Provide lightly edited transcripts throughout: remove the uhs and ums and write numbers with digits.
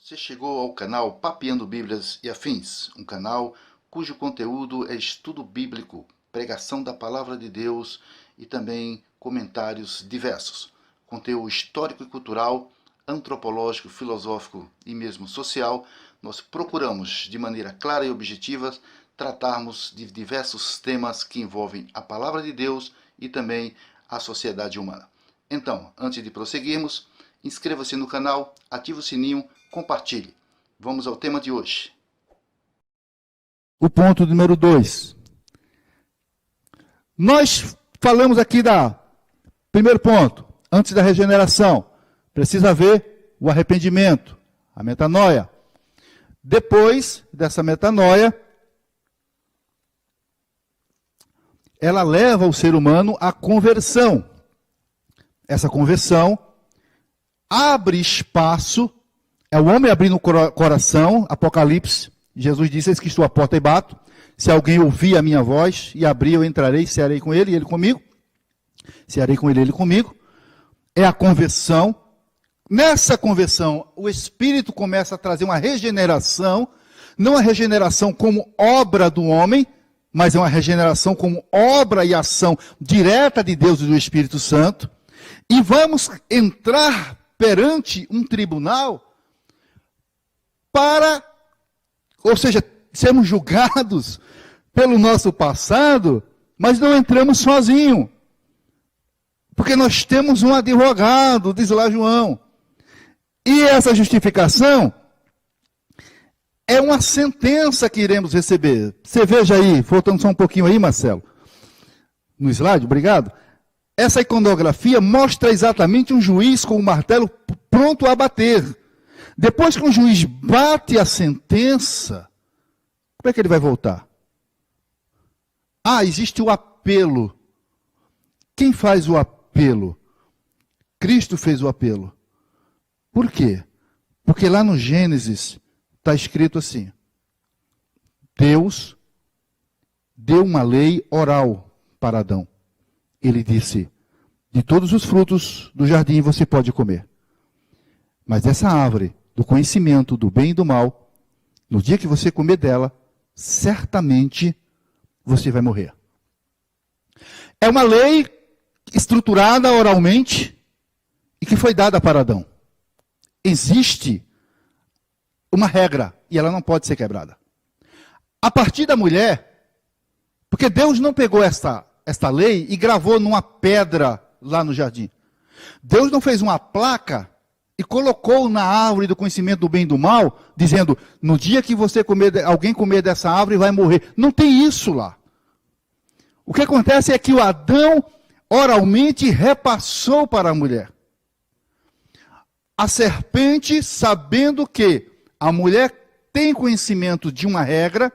Você chegou ao canal Papeando Bíblias e Afins, um canal cujo conteúdo é estudo bíblico, pregação da Palavra de Deus e também comentários diversos. Conteúdo histórico e cultural, antropológico, filosófico e mesmo social, nós procuramos, de maneira clara e objetiva, tratarmos de diversos temas que envolvem a Palavra de Deus e também a sociedade humana. Então, antes de prosseguirmos, inscreva-se no canal, ative o sininho, compartilhe. Vamos ao tema de hoje. O ponto número 2. Nós falamos aqui primeiro ponto, antes da regeneração, precisa haver o arrependimento, a metanoia. Depois dessa metanoia, ela leva o ser humano à conversão. Essa conversão abre espaço, é o homem abrindo o coração, Apocalipse, Jesus disse, eis que estou à porta e bato, se alguém ouvir a minha voz e abrir, eu entrarei, cearei com ele e ele comigo, cearei com ele e ele comigo, é a conversão. Nessa conversão, o Espírito começa a trazer uma regeneração, não a regeneração como obra do homem, mas é uma regeneração como obra e ação direta de Deus e do Espírito Santo, e vamos entrar perante um tribunal ou seja, sermos julgados pelo nosso passado, mas não entramos sozinhos, porque nós temos um advogado, diz lá João, e essa justificação é uma sentença que iremos receber. Você veja aí, voltando só um pouquinho aí, Marcelo, no slide, obrigado. Essa iconografia mostra exatamente um juiz com o martelo pronto a bater. Depois que um juiz bate a sentença, como é que ele vai voltar? Existe o apelo. Quem faz o apelo? Cristo fez o apelo. Por quê? Porque lá no Gênesis está escrito assim: Deus deu uma lei oral para Adão. Ele disse, de todos os frutos do jardim você pode comer. Mas essa árvore do conhecimento do bem e do mal, no dia que você comer dela, certamente você vai morrer. É uma lei estruturada oralmente e que foi dada para Adão. Existe uma regra e ela não pode ser quebrada. A partir da mulher, porque Deus não pegou esta lei e gravou numa pedra lá no jardim. Deus não fez uma placa e colocou na árvore do conhecimento do bem e do mal, dizendo, no dia que alguém comer dessa árvore vai morrer. Não tem isso lá. O que acontece é que o Adão oralmente repassou para a mulher. A serpente, sabendo que a mulher tem conhecimento de uma regra,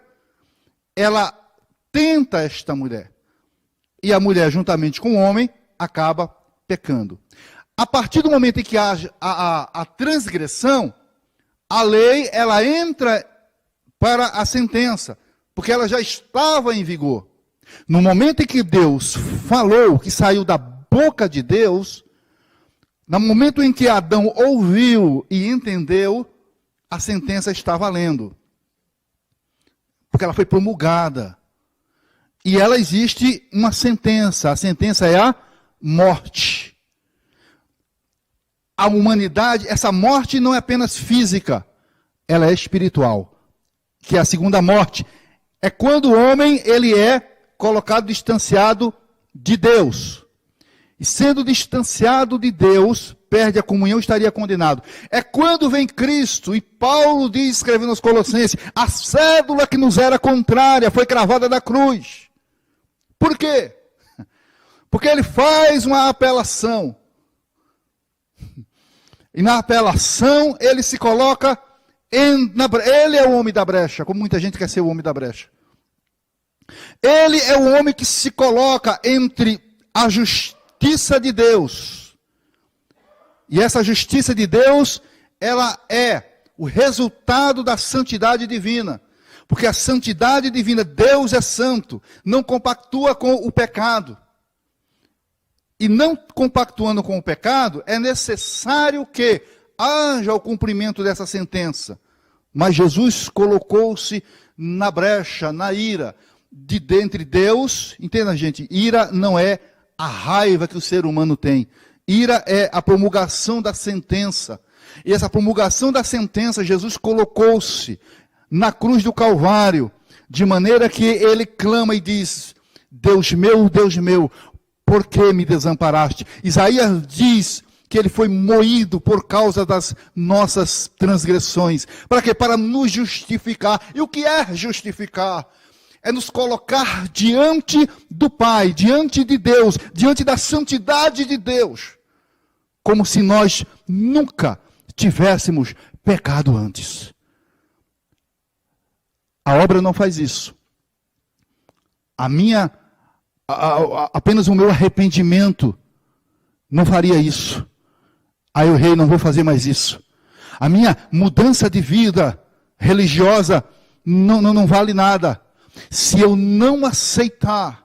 ela tenta esta mulher. E a mulher, juntamente com o homem, acaba pecando. A partir do momento em que há a transgressão, a lei ela entra para a sentença, porque ela já estava em vigor. No momento em que Deus falou, que saiu da boca de Deus, no momento em que Adão ouviu e entendeu, a sentença está valendo. Porque ela foi promulgada. E ela existe uma sentença. A sentença é a morte. A humanidade, essa morte não é apenas física, ela é espiritual. Que é a segunda morte. É quando o homem ele é colocado distanciado de Deus. E sendo distanciado de Deus, perde a comunhão e estaria condenado. É quando vem Cristo, e Paulo diz, escrevendo aos Colossenses, a cédula que nos era contrária foi cravada na cruz. Por quê? Porque ele faz uma apelação. E na apelação ele se coloca, ele é o homem da brecha, como muita gente quer ser o homem da brecha. Ele é o homem que se coloca entre a justiça de Deus. E essa justiça de Deus, ela é o resultado da santidade divina. Porque a santidade divina, Deus é santo, não compactua com o pecado. E não compactuando com o pecado, é necessário que haja o cumprimento dessa sentença. Mas Jesus colocou-se na brecha, na ira, de dentre Deus. Entenda, gente, ira não é a raiva que o ser humano tem. Ira é a promulgação da sentença. E essa promulgação da sentença, Jesus colocou-se na cruz do Calvário, de maneira que ele clama e diz: Deus meu, por que me desamparaste? Isaías diz que ele foi moído por causa das nossas transgressões. Para quê? Para nos justificar. E o que é justificar? É nos colocar diante do Pai, diante de Deus, diante da santidade de Deus, como se nós nunca tivéssemos pecado antes. A obra não faz isso. Apenas o meu arrependimento não faria isso. Aí eu rei, não vou fazer mais isso. A minha mudança de vida religiosa não vale nada. Se eu não aceitar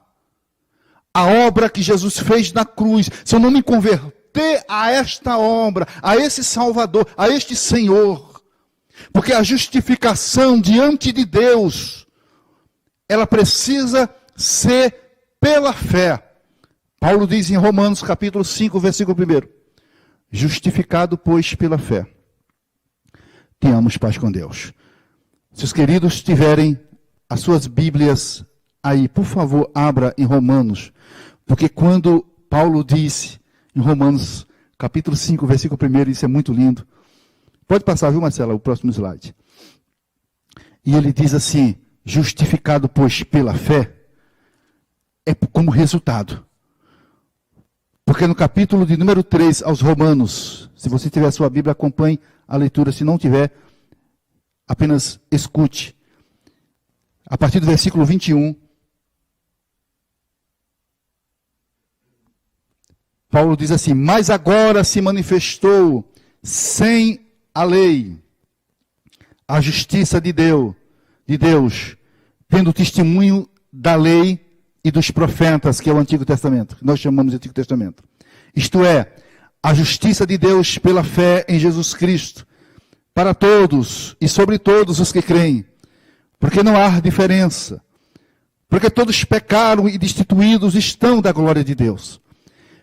a obra que Jesus fez na cruz, se eu não me converter a esta obra, a esse Salvador, a este Senhor, porque a justificação diante de Deus, ela precisa ser pela fé. Paulo diz em Romanos capítulo 5, versículo 1: justificado, pois, pela fé, tenhamos paz com Deus. Se os queridos tiverem as suas Bíblias aí, por favor, abra em Romanos, porque quando Paulo disse em Romanos capítulo 5, versículo 1, isso é muito lindo. Pode passar, viu, Marcela, o próximo slide. E ele diz assim: justificado, pois, pela fé, é como resultado. Porque no capítulo de número 3 aos Romanos, se você tiver a sua Bíblia, acompanhe a leitura. Se não tiver, apenas escute. A partir do versículo 21, Paulo diz assim: mas agora se manifestou sem a lei a justiça de Deus, tendo testemunho da lei e dos profetas, que é o Antigo Testamento, que nós chamamos de Antigo Testamento. Isto é, a justiça de Deus pela fé em Jesus Cristo, para todos e sobre todos os que creem, porque não há diferença, porque todos pecaram e destituídos estão da glória de Deus,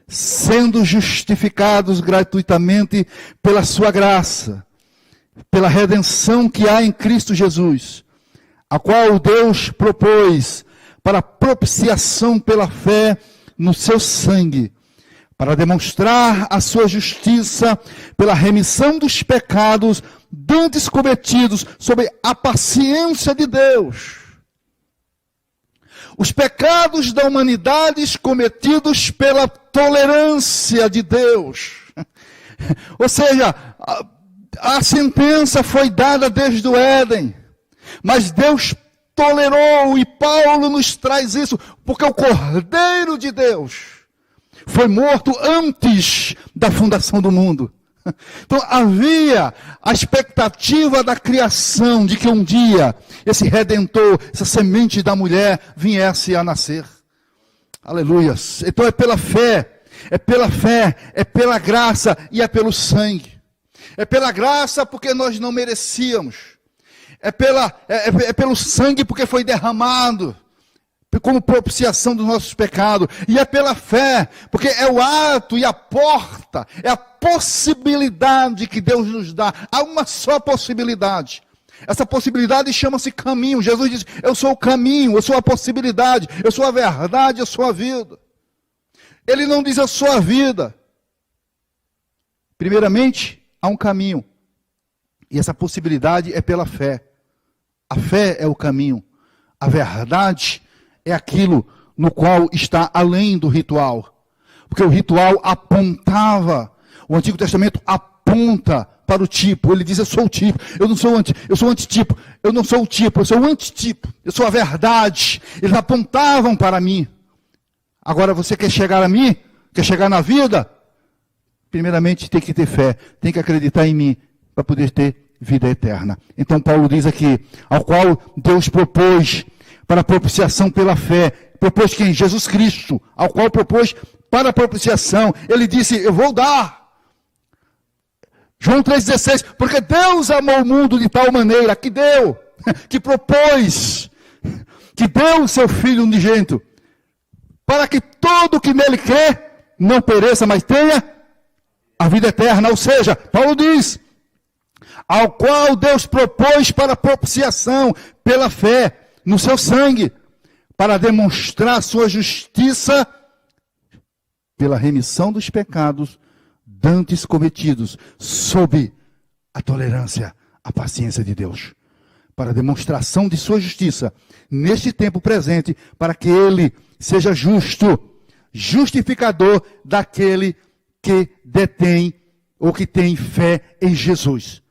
sendo justificados gratuitamente pela sua graça, pela redenção que há em Cristo Jesus, a qual Deus propôs para propiciação pela fé no seu sangue, para demonstrar a sua justiça pela remissão dos pecados dantes cometidos sob a paciência de Deus. Os pecados da humanidade cometidos pela tolerância de Deus. Ou seja, a sentença foi dada desde o Éden, mas Deus tolerou, e Paulo nos traz isso, porque o Cordeiro de Deus foi morto antes da fundação do mundo. Então havia a expectativa da criação, de que um dia esse Redentor, essa semente da mulher, viesse a nascer. Aleluias. Então é pela fé, é pela graça e é pelo sangue. É pela graça porque nós não merecíamos. É pelo sangue porque foi derramado como propiciação dos nossos pecados. E é pela fé, porque é o ato e a porta, é a possibilidade que Deus nos dá. Há uma só possibilidade. Essa possibilidade chama-se caminho. Jesus diz: eu sou o caminho, eu sou a possibilidade, eu sou a verdade, eu sou a vida. Ele não diz eu sou a vida. Primeiramente, há um caminho. E essa possibilidade é pela fé. A fé é o caminho. A verdade é aquilo no qual está além do ritual. Porque o ritual apontava, o Antigo Testamento aponta para o tipo. Ele diz: eu sou o tipo, eu não sou eu sou o antitipo, eu não sou o tipo, eu sou o antitipo, eu sou a verdade. Eles apontavam para mim. Agora você quer chegar a mim? Quer chegar na vida? Primeiramente tem que ter fé, tem que acreditar em mim, para poder ter vida eterna. Então Paulo diz aqui: ao qual Deus propôs para propiciação pela fé. Propôs quem? Jesus Cristo. Ao qual propôs para propiciação. Ele disse: eu vou dar. João 3,16, porque Deus amou o mundo de tal maneira que deu, que propôs, que deu o seu Filho unigênito, para que todo que nele crê não pereça, mas tenha a vida eterna. Ou seja, Paulo diz, ao qual Deus propôs para propiciação pela fé no seu sangue, para demonstrar sua justiça pela remissão dos pecados dantes cometidos, sob a tolerância, a paciência de Deus, para demonstração de sua justiça neste tempo presente, para que ele seja justo, justificador daquele que detém ou que tem fé em Jesus.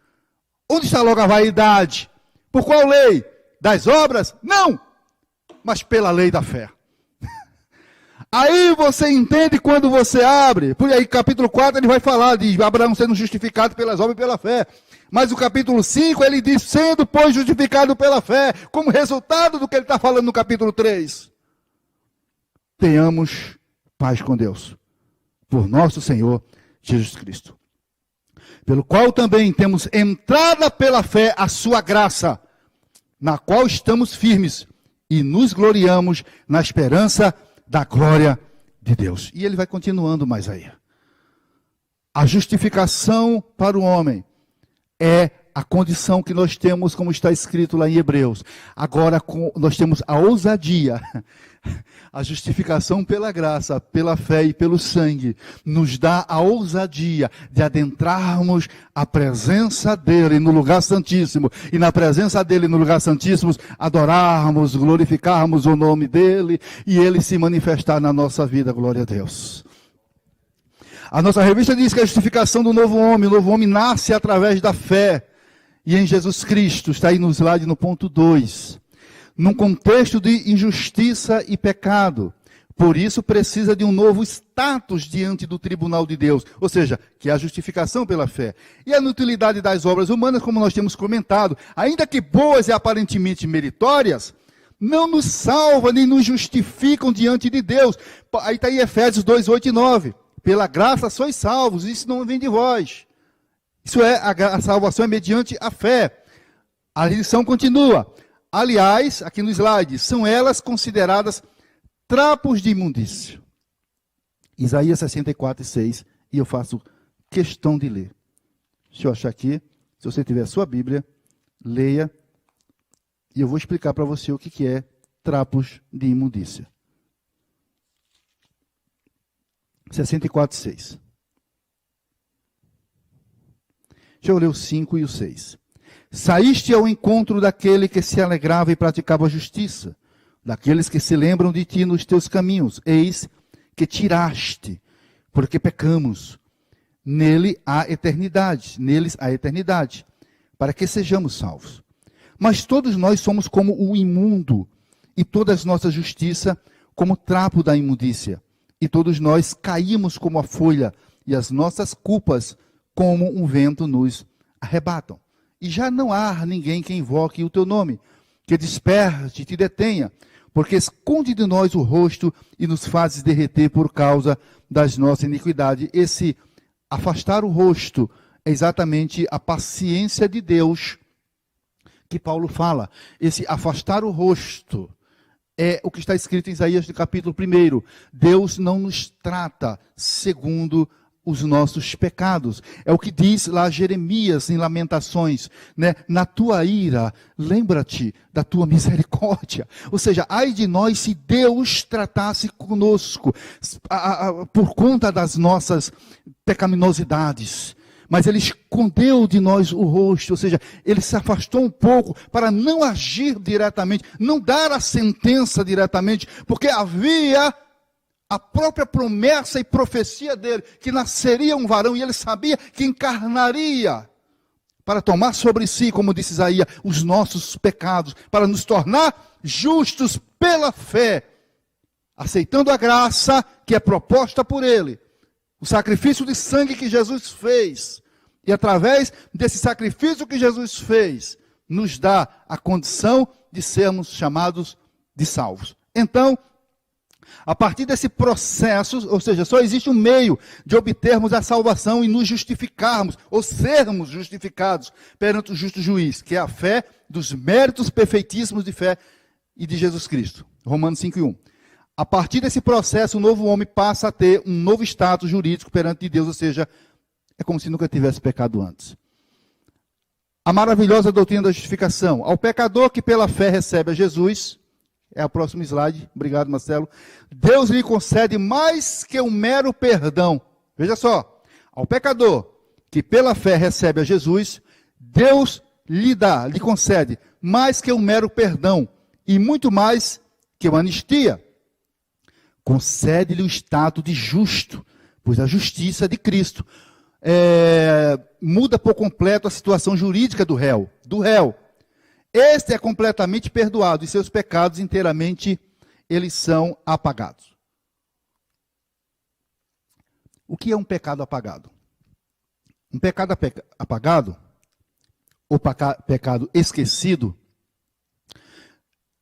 Onde está logo a vaidade? Por qual lei? Das obras? Não, mas pela lei da fé. Aí você entende quando você abre, por aí capítulo 4 ele vai falar de Abraão sendo justificado pelas obras e pela fé. Mas o capítulo 5 ele diz, sendo pois justificado pela fé, como resultado do que ele está falando no capítulo 3. Tenhamos paz com Deus, por nosso Senhor Jesus Cristo. Pelo qual também temos entrada pela fé a sua graça, na qual estamos firmes e nos gloriamos na esperança da glória de Deus. E ele vai continuando mais aí. A justificação para o homem é a condição que nós temos, como está escrito lá em Hebreus. Agora nós temos a ousadia, a justificação pela graça, pela fé e pelo sangue, nos dá a ousadia de adentrarmos a presença dele no lugar santíssimo, e na presença dele no lugar santíssimo, adorarmos, glorificarmos o nome dele, e ele se manifestar na nossa vida, glória a Deus. A nossa revista diz que a justificação do novo homem, o novo homem nasce através da fé, e em Jesus Cristo, está aí no slide no ponto 2, num contexto de injustiça e pecado, por isso precisa de um novo status diante do tribunal de Deus, ou seja, que é a justificação pela fé. E a inutilidade das obras humanas, como nós temos comentado, ainda que boas e aparentemente meritórias, não nos salvam nem nos justificam diante de Deus. Aí está aí Efésios 2, 8 e 9. Pela graça sois salvos, isso não vem de vós. Isso é, a salvação é mediante a fé. A lição continua. Aliás, aqui no slide, são elas consideradas trapos de imundícia. Isaías 64, 6, e eu faço questão de ler. Deixa eu achar aqui, se você tiver a sua Bíblia, leia, e eu vou explicar para você o que é trapos de imundícia. 64, 6. Deixa eu ler o 5 e o 6. Saíste ao encontro daquele que se alegrava e praticava a justiça, daqueles que se lembram de ti nos teus caminhos. Eis que tiraste, porque pecamos. Neles há eternidade, para que sejamos salvos. Mas todos nós somos como o imundo, e toda a nossa justiça como trapo da imundícia. E todos nós caímos como a folha, e as nossas culpas como um vento nos arrebatam. E já não há ninguém que invoque o teu nome, que desperte e te detenha, porque esconde de nós o rosto e nos fazes derreter por causa das nossas iniquidades. Esse afastar o rosto é exatamente a paciência de Deus que Paulo fala. Esse afastar o rosto é o que está escrito em Isaías, no capítulo 1. Deus não nos trata segundo os nossos pecados. É o que diz lá Jeremias em Lamentações, né? Na tua ira, lembra-te da tua misericórdia. Ou seja, ai de nós se Deus tratasse conosco por conta das nossas pecaminosidades. Mas ele escondeu de nós o rosto, ou seja, ele se afastou um pouco para não agir diretamente, não dar a sentença diretamente, porque havia a própria promessa e profecia dele, que nasceria um varão, e ele sabia que encarnaria para tomar sobre si, como disse Isaías, os nossos pecados, para nos tornar justos pela fé, aceitando a graça que é proposta por ele, o sacrifício de sangue que Jesus fez, e através desse sacrifício que Jesus fez, nos dá a condição de sermos chamados de salvos. Então, A partir desse processo, ou seja, só existe um meio de obtermos a salvação e nos justificarmos, ou sermos justificados perante o justo juiz, que é a fé dos méritos perfeitíssimos de fé e de Jesus Cristo. Romanos 5:1. A partir desse processo, o novo homem passa a ter um novo status jurídico perante Deus, ou seja, é como se nunca tivesse pecado antes. A maravilhosa doutrina da justificação. Ao pecador que pela fé recebe a Jesus, é o próximo slide, obrigado Marcelo, Deus lhe concede mais que um mero perdão. Veja só, ao pecador que pela fé recebe a Jesus, Deus lhe concede mais que um mero perdão, e muito mais que uma anistia. Concede-lhe o estado de justo, pois a justiça de Cristo muda por completo a situação jurídica do réu. Este é completamente perdoado e seus pecados inteiramente eles são apagados. O que é um pecado apagado? Um pecado apagado, ou pecado esquecido,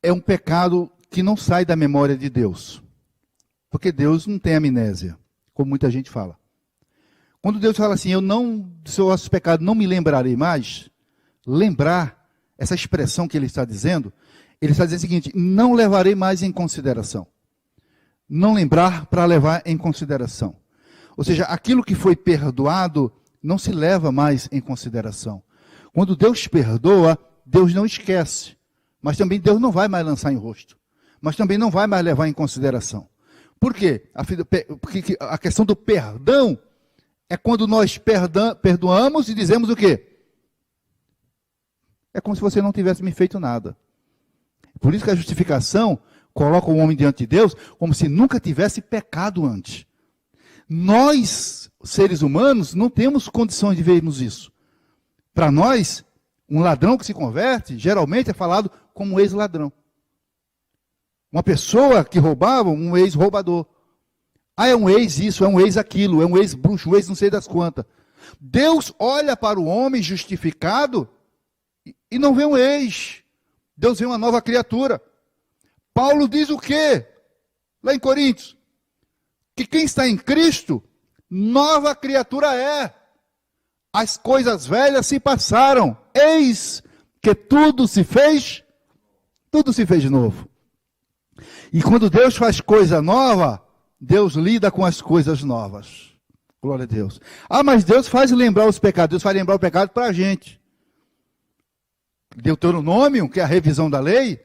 é um pecado que não sai da memória de Deus. Porque Deus não tem amnésia, como muita gente fala. Quando Deus fala assim, de seus pecados não me lembrarei mais, lembrar, essa expressão que ele está dizendo o seguinte, não levarei mais em consideração. Não lembrar para levar em consideração. Ou seja, aquilo que foi perdoado não se leva mais em consideração. Quando Deus perdoa, Deus não esquece. Mas também Deus não vai mais lançar em rosto. Mas também não vai mais levar em consideração. Por quê? Porque a questão do perdão é quando nós perdoamos e dizemos o quê? É como se você não tivesse me feito nada. Por isso que a justificação coloca o homem diante de Deus como se nunca tivesse pecado antes. Nós, seres humanos, não temos condições de vermos isso. Para nós, um ladrão que se converte, geralmente é falado como um ex-ladrão. Uma pessoa que roubava, um ex-roubador. Ah, é um ex isso, é um ex aquilo, é um ex-bruxo, um ex não sei das quantas. Deus olha para o homem justificado e não vê um ex. Deus vê uma nova criatura. Paulo diz o quê? Lá em Coríntios. Que quem está em Cristo, nova criatura é. As coisas velhas se passaram. Eis que tudo se fez novo. E quando Deus faz coisa nova, Deus lida com as coisas novas. Glória a Deus. Ah, mas Deus faz lembrar os pecados. Deus faz lembrar o pecado para a gente. Deuteronômio, que é a revisão da lei,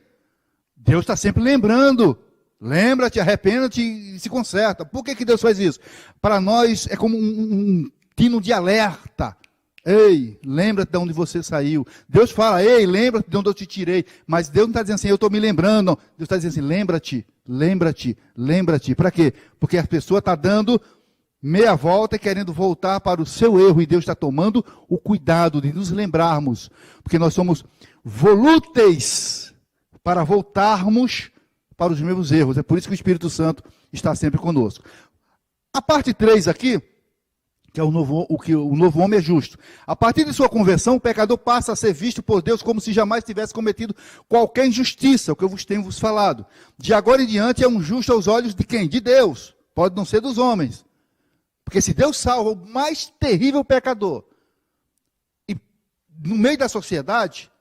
Deus está sempre lembrando. Lembra-te, arrependa-te e se conserta. Por que Deus faz isso? Para nós é como um tino de alerta. Ei, lembra-te de onde você saiu. Deus fala, ei, lembra-te de onde eu te tirei. Mas Deus não está dizendo assim, eu estou me lembrando. Não. Deus está dizendo assim, lembra-te. Para quê? Porque a pessoa está dando meia volta e querendo voltar para o seu erro. E Deus está tomando o cuidado de nos lembrarmos. Porque nós somos volúteis para voltarmos para os mesmos erros. É por isso que o Espírito Santo está sempre conosco. A parte 3 aqui, que é o novo homem é justo. A partir de sua conversão, o pecador passa a ser visto por Deus como se jamais tivesse cometido qualquer injustiça, o que eu tenho vos falado. De agora em diante é um justo aos olhos de quem? De Deus. Pode não ser dos homens. Porque se Deus salva o mais terrível pecador, e no meio da sociedade,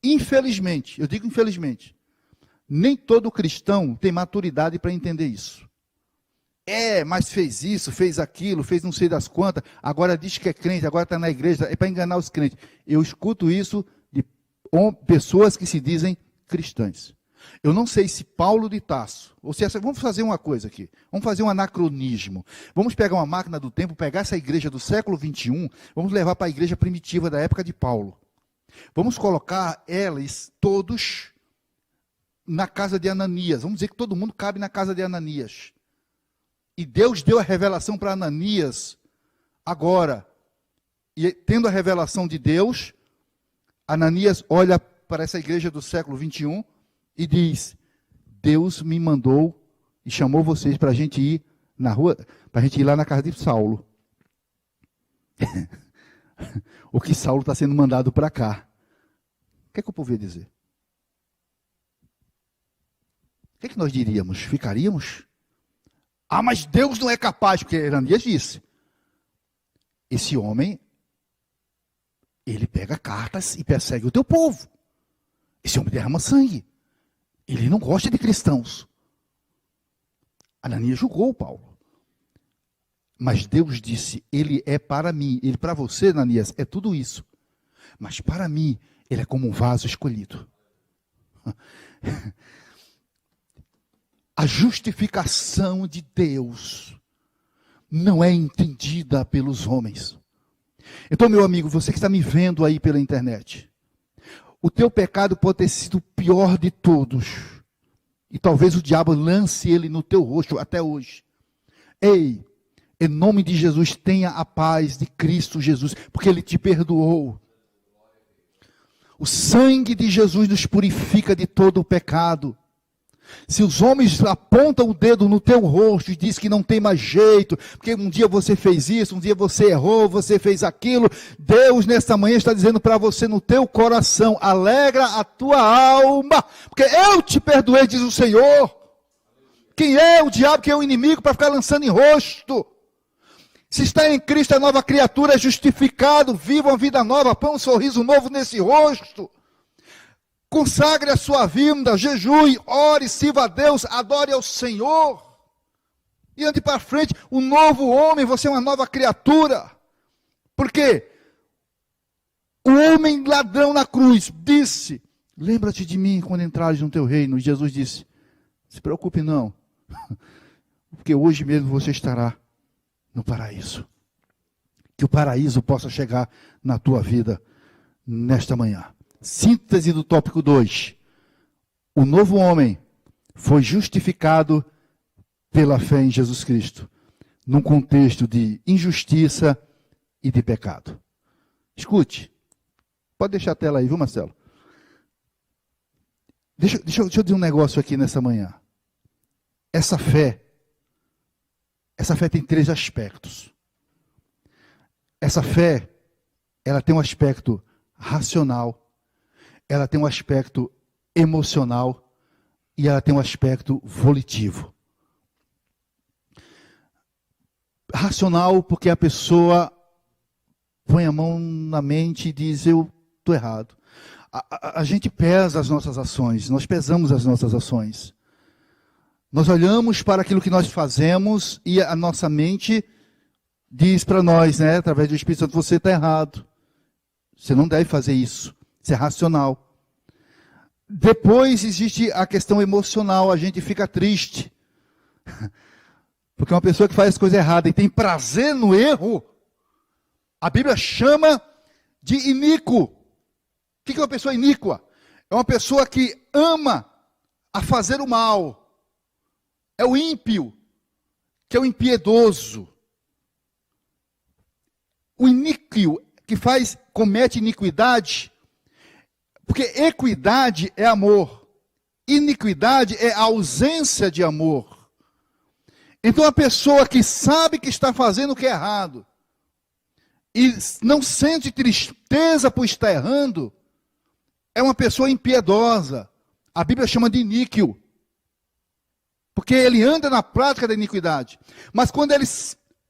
infelizmente, eu digo infelizmente, nem todo cristão tem maturidade para entender isso. Mas fez isso, fez aquilo, fez não sei das quantas, agora diz que é crente, agora está na igreja, é para enganar os crentes. Eu escuto isso de pessoas que se dizem cristãs. Eu não sei se Paulo de Tarso, ou se vamos fazer uma coisa aqui, vamos fazer um anacronismo. Vamos pegar uma máquina do tempo, pegar essa igreja do século 21, vamos levar para a igreja primitiva da época de Paulo. Vamos colocar eles todos na casa de Ananias. Vamos dizer que todo mundo cabe na casa de Ananias. E Deus deu a revelação para Ananias agora. E tendo a revelação de Deus, Ananias olha para essa igreja do século 21 e diz, Deus me mandou e chamou vocês para a gente ir na rua, para a gente ir lá na casa de Saulo. O que Saulo está sendo mandado para cá. O que é que o povo ia dizer? que é que nós diríamos? Ficaríamos? Ah, mas Deus não é capaz, porque Ananias disse. Esse homem, ele pega cartas e persegue o teu povo. Esse homem derrama sangue. Ele não gosta de cristãos. Ananias julgou Paulo. Mas Deus disse, ele é para mim. Ele para você, Ananias, é tudo isso. Mas para mim, ele é como um vaso escolhido. A justificação de Deus não é entendida pelos homens. Então, meu amigo, você que está me vendo aí pela internet, o teu pecado pode ter sido o pior de todos. E talvez o diabo lance ele no teu rosto até hoje. Ei, em nome de Jesus, tenha a paz de Cristo Jesus, porque ele te perdoou. O sangue de Jesus nos purifica de todo o pecado. Se os homens apontam o dedo no teu rosto e dizem que não tem mais jeito, porque um dia você fez isso, um dia você errou, você fez aquilo, Deus nesta manhã está dizendo para você no teu coração, alegra a tua alma, porque eu te perdoei, diz o Senhor. Quem é o diabo, quem é o inimigo para ficar lançando em rosto? Se está em Cristo, a nova criatura é justificado, viva uma vida nova, põe um sorriso novo nesse rosto. Consagre a sua vida, jejue, ore, sirva a Deus, adore ao Senhor. E ande para frente, um novo homem, você é uma nova criatura. Por quê? O homem ladrão na cruz disse, lembra-te de mim quando entrares no teu reino. E Jesus disse, se preocupe não, porque hoje mesmo você estará no paraíso. Que o paraíso possa chegar na tua vida nesta manhã. Síntese do tópico 2. O novo homem foi justificado pela fé em Jesus Cristo, num contexto de injustiça e de pecado. Escute, pode deixar a tela aí, viu, Marcelo? Deixa eu dizer um negócio aqui nessa manhã. Essa fé tem 3 aspectos. Essa fé, ela tem um aspecto racional, ela tem um aspecto emocional e ela tem um aspecto volitivo. Racional, porque a pessoa põe a mão na mente e diz, eu estou errado. A gente pesa as nossas ações, nós pesamos as nossas ações. Nós olhamos para aquilo que nós fazemos e a nossa mente diz para nós, né, através do Espírito Santo, você está errado. Você não deve fazer isso. Isso é racional. Depois existe a questão emocional, a gente fica triste. Porque uma pessoa que faz coisa errada e tem prazer no erro, a Bíblia chama de iníquo. O que é uma pessoa iníqua? É uma pessoa que ama a fazer o mal. É o ímpio, que é o impiedoso. O iníquo que comete iniquidade, porque equidade é amor, iniquidade é ausência de amor. Então a pessoa que sabe que está fazendo o que é errado, e não sente tristeza por estar errando, é uma pessoa impiedosa. A Bíblia chama de iníquo, porque ele anda na prática da iniquidade. Mas quando ele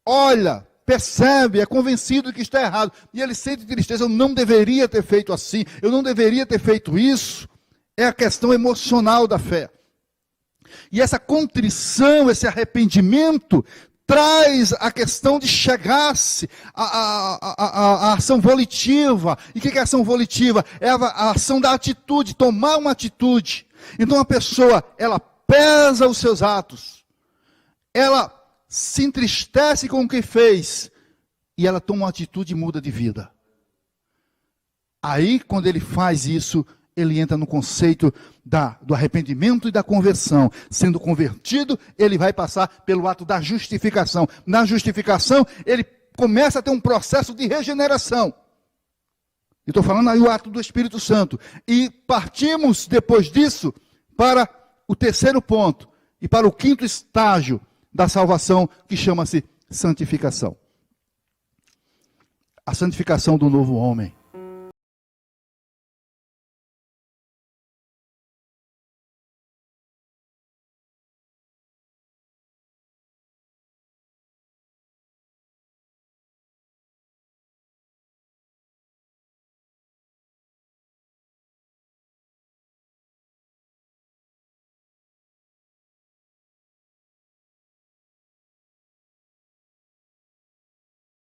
olha, percebe, é convencido de que está errado, e ele sente tristeza, eu não deveria ter feito assim, eu não deveria ter feito isso, é a questão emocional da fé. E essa contrição, esse arrependimento, traz a questão de chegar-se à ação volitiva. E o que é a ação volitiva? É a ação da atitude, tomar uma atitude. Então a pessoa, ela pesa os seus atos, ela se entristece com o que fez, e ela toma uma atitude e muda de vida. Aí, quando ele faz isso, ele entra no conceito do arrependimento e da conversão. Sendo convertido, ele vai passar pelo ato da justificação. Na justificação, ele começa a ter um processo de regeneração. Estou falando aí o ato do Espírito Santo. E partimos, depois disso, para o terceiro ponto, e para o quinto estágio da salvação, que chama-se santificação. A santificação do novo homem.